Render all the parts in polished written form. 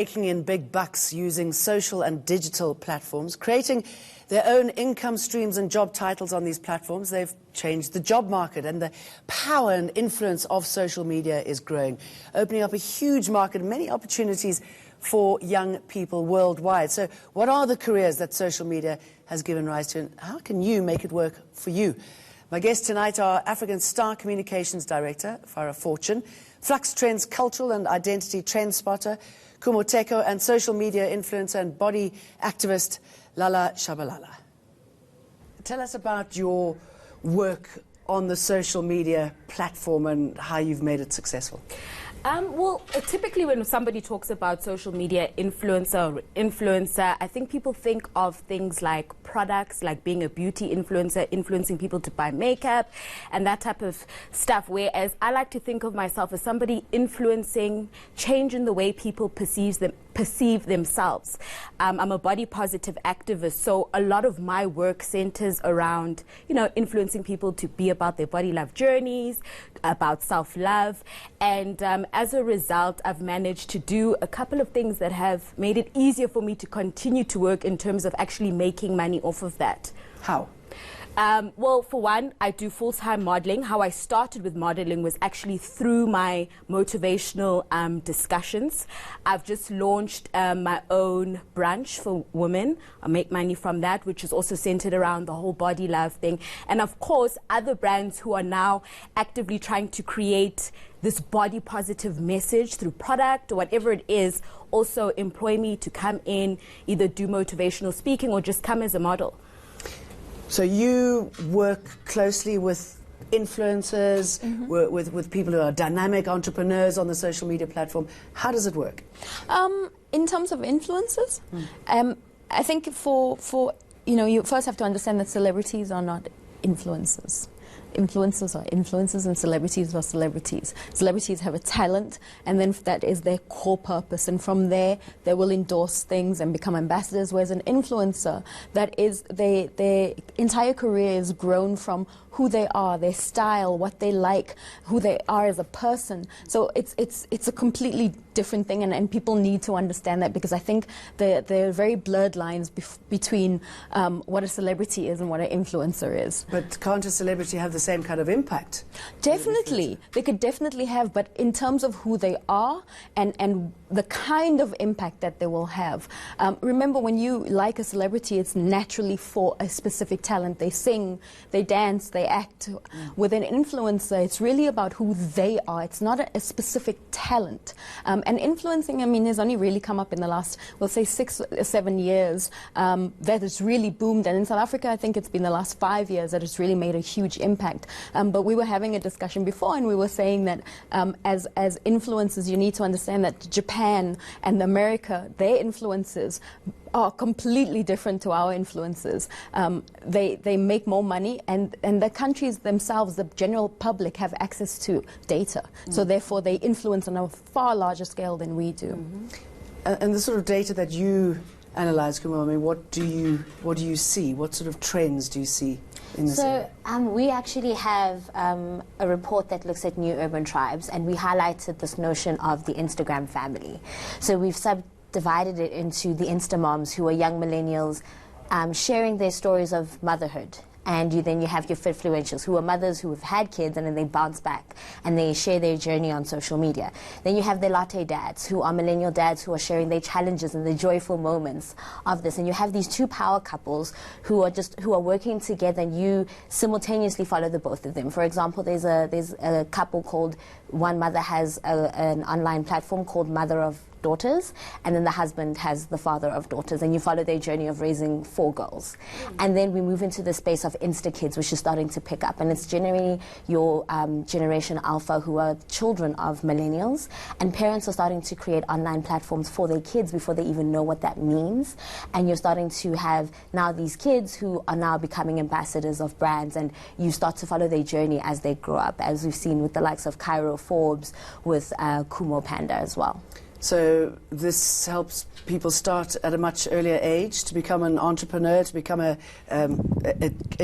Making in big bucks using social and digital platforms, creating their own income streams and job titles on these platforms. They've changed the job market, and the power and influence of social media is growing, opening up a huge market and many opportunities for young people worldwide. So what are the careers that social media has given rise to, and how can you make it work for you? My guests tonight are African Star Communications Director, Farah Fortune, Flux Trends Cultural and Identity Trend Spotter, Kumo Teko, and social media influencer and body activist, Lala Shabalala. Tell us about your work on the social media platform and how you've made it successful. Well, typically when somebody talks about social media influencer, I think people think of things like products, like being a beauty influencer, influencing people to buy makeup and that type of stuff, whereas I like to think of myself as somebody influencing change in the way people perceive themselves. I'm a body positive activist, so a lot of my work centers around, influencing people to be about their body love journeys, about self-love, and as a result, I've managed to do a couple of things that have made it easier for me to continue to work in terms of actually making money off of that. How? Well, for one, I do full-time modeling. How I started with modeling was actually through my motivational discussions. I've just launched my own brunch for women. I make money from that, which is also centered around the whole body love thing. And of course, other brands who are now actively trying to create this body positive message through product or whatever it is, also employ me to come in, either do motivational speaking or just come as a model. So you work closely with influencers, with people who are dynamic entrepreneurs on the social media platform. How does it work? In terms of influencers, I think you first have to understand that celebrities are not influencers. Influencers are influencers and celebrities are celebrities. Celebrities have a talent, and then that is their core purpose, and from there they will endorse things and become ambassadors, whereas an influencer, that is their entire career is grown from who they are, their style, what they like, who they are as a person. So it's a completely different thing, and people need to understand that, because I think there are very blurred lines between what a celebrity is and what an influencer is. But can't a celebrity have the same kind of impact? Definitely. They could definitely have, but in terms of who they are and the kind of impact that they will have. Remember, when you like a celebrity, it's naturally for a specific talent. They sing, they dance, they act. With an influencer, it's really about who they are. It's not a specific talent. And influencing, has only really come up in the last, we'll say 6 or 7 years, that has really boomed. And in South Africa, I think it's been the last 5 years that it's really made a huge impact. But we were having a discussion before, and we were saying that as influencers, you need to understand that Japan and America, their influences are completely different to our influences. They make more money, and the countries themselves, the general public, have access to data. So therefore they influence on a far larger scale than we do. And the sort of data that you analyze, Kumo, what do you see? What sort of trends do you see in this area? We actually have a report that looks at new urban tribes, and we highlighted this notion of the Instagram family. So we've subdivided it into the Insta moms, who are young millennials sharing their stories of motherhood. And then you have your fitfluentials, who are mothers who have had kids and then they bounce back and they share their journey on social media. Then you have the latte dads, who are millennial dads who are sharing their challenges and the joyful moments of this. And you have these two power couples who are working together, and you simultaneously follow the both of them. For example, there's a couple called, one mother has an online platform called Mother of Daughters, and then the husband has the father of daughters, and you follow their journey of raising 4 girls. And then we move into the space of Insta Kids, which is starting to pick up, and it's generally your Generation Alpha, who are children of millennials, and parents are starting to create online platforms for their kids before they even know what that means. And you're starting to have now these kids who are now becoming ambassadors of brands, and you start to follow their journey as they grow up, as we've seen with the likes of Cairo Forbes, with Kumo Panda as well. So this helps people start at a much earlier age to become an entrepreneur, to become a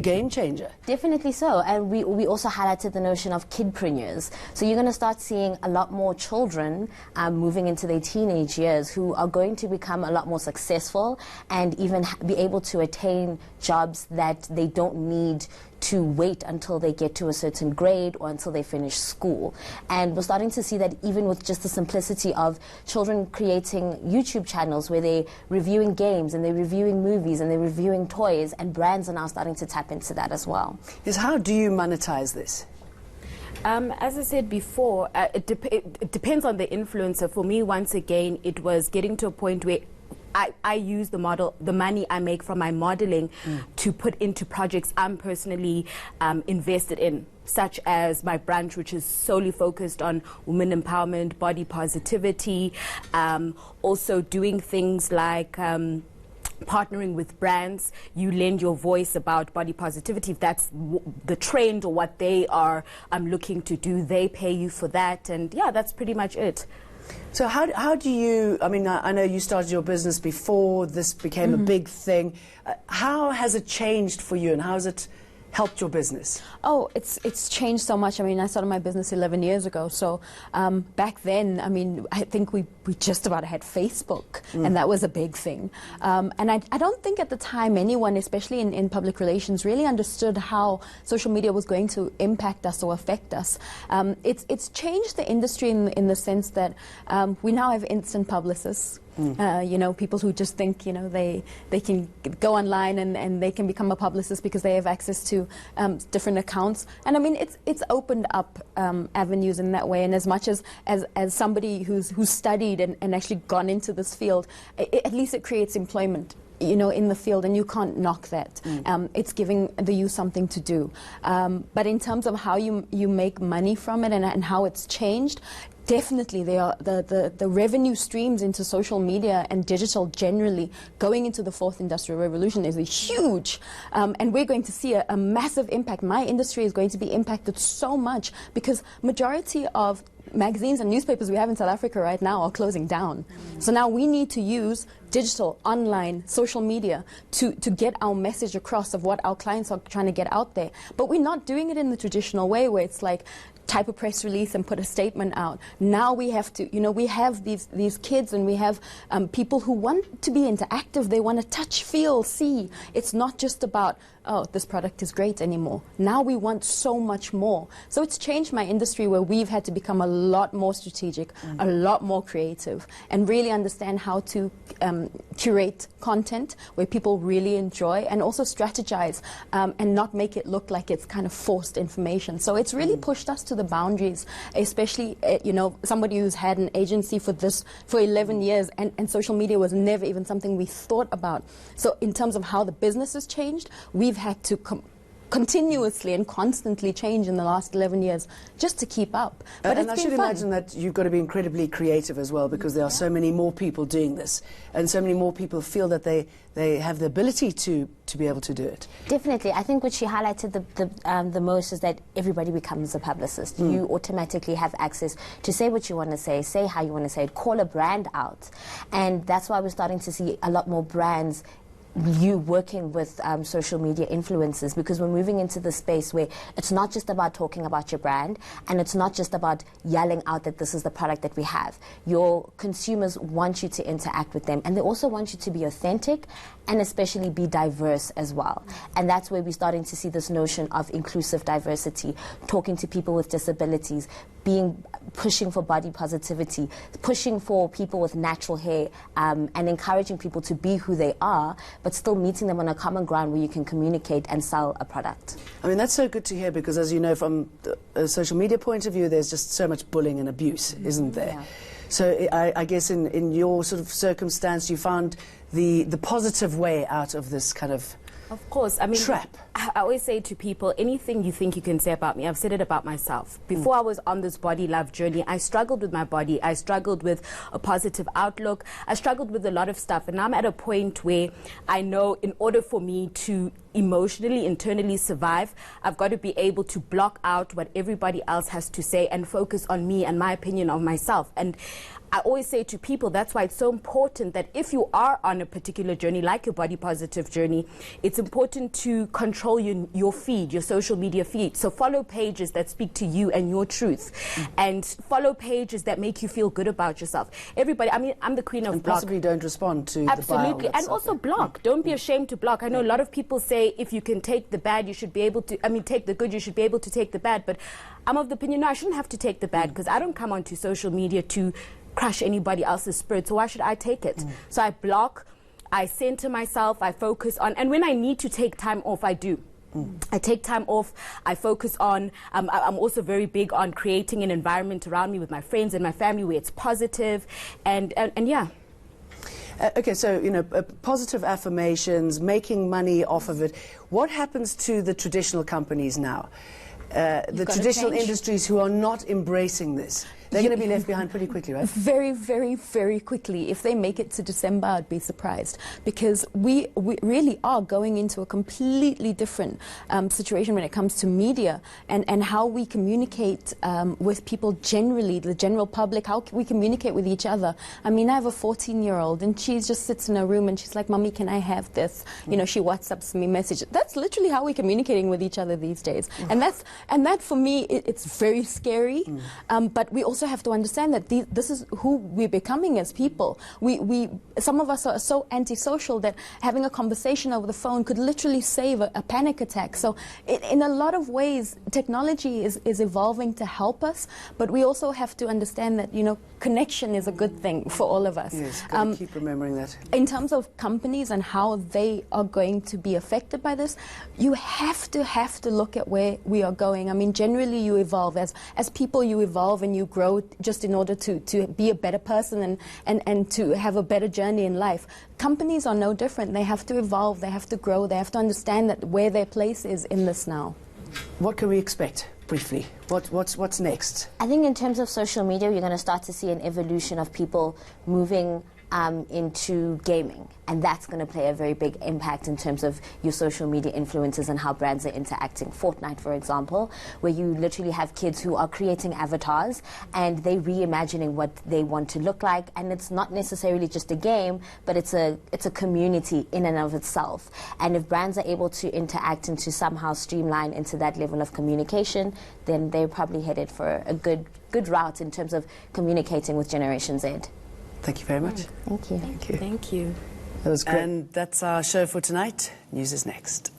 game changer. Definitely so. And we also highlighted the notion of kidpreneurs. So you're going to start seeing a lot more children moving into their teenage years who are going to become a lot more successful and even be able to attain jobs that they don't need to wait until they get to a certain grade or until they finish school. And we're starting to see that even with just the simplicity of children creating YouTube channels where they're reviewing games and they're reviewing movies and they're reviewing toys, and brands are now starting to tap into that as well. Yes, how do you monetize this? As I said before, it depends on the influencer. For me, once again, it was getting to a point where I use the money I make from my modeling to put into projects I'm personally invested in, such as my brand, which is solely focused on women empowerment, body positivity, also doing things like partnering with brands. You lend your voice about body positivity. If that's the trend or what they are looking to do, they pay you for that. And yeah, that's pretty much it. So how do you, I mean, I know you started your business before this became a big thing. How has it changed for you, and how has it helped your business? Oh, it's changed so much. I mean, I started my business 11 years ago. So back then, I mean, I think we just about had Facebook, and that was a big thing. And I don't think at the time anyone, especially in public relations, really understood how social media was going to impact us or affect us. It's changed the industry in the sense that we now have instant publicists. You know, people who just think, you know, they can go online and they can become a publicist because they have access to different accounts. And I mean, it's opened up avenues in that way. And as much as somebody who's studied and actually gone into this field, at least it creates employment, you know, in the field, and you can't knock that. It's giving the youth something to do. But in terms of how you make money from it and how it's changed, definitely, they are the revenue streams into social media and digital generally going into the fourth industrial revolution is huge, and we're going to see a massive impact. My industry is going to be impacted so much because majority of magazines and newspapers we have in South Africa right now are closing down. So now we need to use digital, online, social media to get our message across of what our clients are trying to get out there. But we're not doing it in the traditional way where it's like type a press release and put a statement out. Now we have to, you know, we have these kids and we have people who want to be interactive. They want to touch, feel, see. It's not just about, oh, this product is great anymore. Now we want so much more. So it's changed my industry where we've had to become a lot more strategic, a lot more creative, and really understand how to curate content where people really enjoy, and also strategize and not make it look like it's kind of forced information. So it's really pushed us to the boundaries, especially, you know, somebody who's had an agency for 11 years and social media was never even something we thought about. So in terms of how the business has changed, we've had to continuously and constantly change in the last 11 years just to keep up. But and I should imagine that you've got to be incredibly creative as well, because there are so many more people doing this, and so many more people feel that they have the ability to be able to do it. Definitely. I think what she highlighted the most is that everybody becomes a publicist. You automatically have access to say what you want to say how you want to say it, call a brand out. And that's why we're starting to see a lot more brands working with social media influencers, because we're moving into the space where it's not just about talking about your brand, and it's not just about yelling out that this is the product that we have. Your consumers want you to interact with them, and they also want you to be authentic and especially be diverse as well. And that's where we're starting to see this notion of inclusive diversity, talking to people with disabilities, pushing for body positivity, pushing for people with natural hair, and encouraging people to be who they are, but still meeting them on a common ground where you can communicate and sell a product. I mean, that's so good to hear, because as you know, from a social media point of view, there's just so much bullying and abuse, isn't there? Yeah. So I guess in your sort of circumstance, you found the positive way out of this kind of course, I mean, trap. I always say to people, anything you think you can say about me, I've said it about myself. Before I was on this body love journey, I struggled with my body. I struggled with a positive outlook. I struggled with a lot of stuff. And now I'm at a point where I know in order for me to emotionally, internally survive, I've got to be able to block out what everybody else has to say and focus on me and my opinion of myself. And I always say to people, that's why it's so important that if you are on a particular journey, like your body positive journey, it's important to control your feed, your social media feed. So follow pages that speak to you and your truth, and follow pages that make you feel good about yourself. Everybody, I mean, I'm the queen of block. Possibly don't respond to Absolutely, the bile and also block. Don't be ashamed to block. I know a lot of people say if you can take the bad, you should be able to, take the good, you should be able to take the bad. But I'm of the opinion, no, I shouldn't have to take the bad, because I don't come onto social media to crush anybody else's spirit, so why should I take it? So I block, I center myself, I focus on, and when I need to take time off, I do. I take time off, I focus on, I'm also very big on creating an environment around me with my friends and my family where it's positive, and yeah. Okay, so, positive affirmations, making money off of it. What happens to the traditional companies now? The traditional industries who are not embracing this? They're going to be left behind pretty quickly, right? Very, very, very quickly. If they make it to December, I'd be surprised, because we really are going into a completely different situation when it comes to media and how we communicate with people generally, the general public, how we communicate with each other. I mean, I have a 14-year-old and she just sits in her room and she's like, "Mommy, can I have this?" She WhatsApps me message. That's literally how we're communicating with each other these days. And that for me, it's very scary. But we also have to understand that this is who we're becoming as people. Some of us are so antisocial that having a conversation over the phone could literally save a panic attack. So in a lot of ways, technology is evolving to help us, but we also have to understand that, connection is a good thing for all of us. Yes, gotta keep remembering that. In terms of companies and how they are going to be affected by this, you have to look at where we are going. I mean, generally you evolve. As people, you evolve and you grow just in order to be a better person and to have a better journey in life. Companies are no different. They have to evolve, they have to grow, they have to understand that where their place is in this now. What can we expect, briefly? What's next? I think in terms of social media, you're going to start to see an evolution of people moving into gaming, and that's going to play a very big impact in terms of your social media influencers and how brands are interacting. Fortnite, for example, where you literally have kids who are creating avatars and they reimagining what they want to look like, and it's not necessarily just a game, but it's a community in and of itself. And if brands are able to interact and to somehow streamline into that level of communication, then they're probably headed for a good route in terms of communicating with Generation Z. Thank you very much. Thank you. Thank you. Thank you. That was great. And that's our show for tonight. News is next.